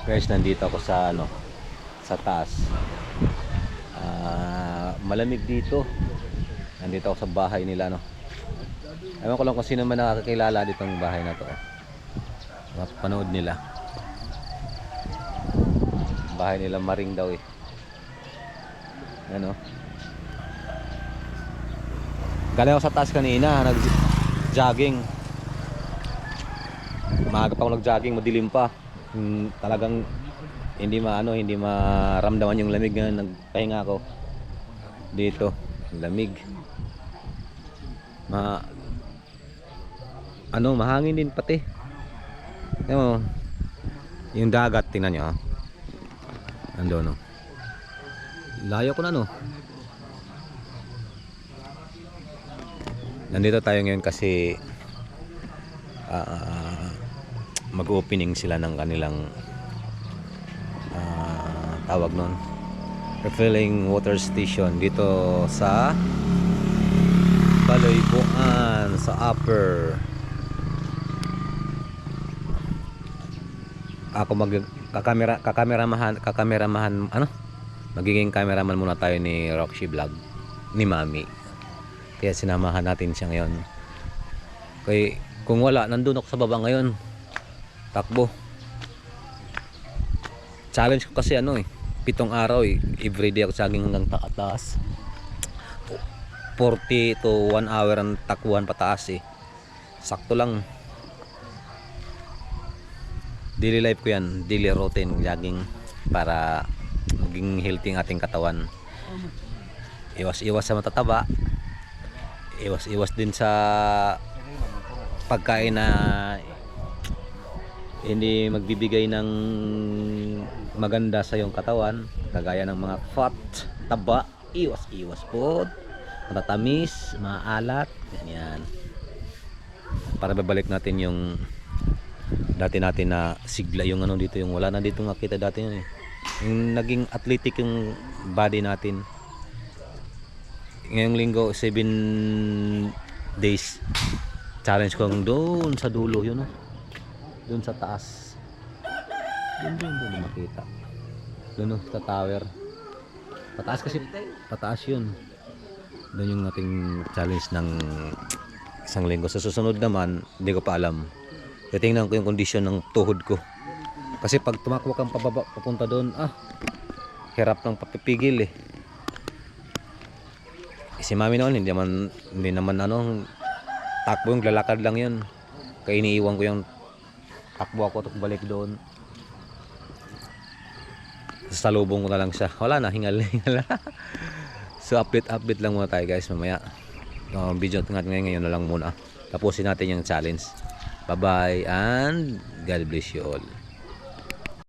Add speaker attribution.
Speaker 1: Guys, nandito ako sa sa taas. Malamig dito. Nandito ako sa bahay nila Ewan ko lang kung sino man nakakakilala ditong bahay na to. Mapanood nila. Bahay nila Maring daw eh. Galing ako sa taas kanina, nag-jogging. Maaga pa ako nag-jogging, madilim pa. Talagang hindi maramdaman yung lamig na nagpahinga ako. Dito, lamig. Mahangin din pati. Yung dagat, tingnan nyo. Ando layo ko na Nandito tayo ngayon kasi mag-opening sila ng kanilang tawag nun, refilling water station dito sa Baluybuan sa upper. Ako kakameraman magiging cameraman muna tayo ni Roxy Vlog, ni Mami. Kaya sinamahan natin siya ngayon. Kaya kung wala, nandun ako sa baba ngayon. Takbo. Challenge ko kasi 7 araw everyday ako jogging hanggang taas. 40 to 1 hour ang takbuhan pataas Sakto lang. Daily life ko yan, daily routine jogging para maging healthy ang ating katawan. Iwas sa matataba. Iwas din sa pagkain na hindi magbibigay ng maganda sa iyong katawan, kagaya ng mga fat, taba. Iwas po, matatamis, maalat, ganyan. Para babalik natin yung dati natin na sigla, yung dito, yung wala na dito nakita dati yun yung naging athletic yung body natin. Ngayong linggo 7 days challenge ko doon sa dulo yun doon sa taas, doon makita doon sa tower, pataas kasi pataas yun. Doon yung ating challenge ng isang linggo. Sa susunod naman hindi ko pa alam, titingnan ko yung kondisyon ng tuhod ko kasi pag tumakbo kang pababa papunta doon hirap ng papipigil Si Mami noon hindi naman takbo, yung lalakad lang yun. Kaya iniiwan ko yung takbo ako balik doon. Salubong ko na lang siya. Wala na, hingal. So update lang muna tayo guys mamaya. Video ngayon na lang muna. Tapusin natin yung challenge. Bye bye and God bless you all.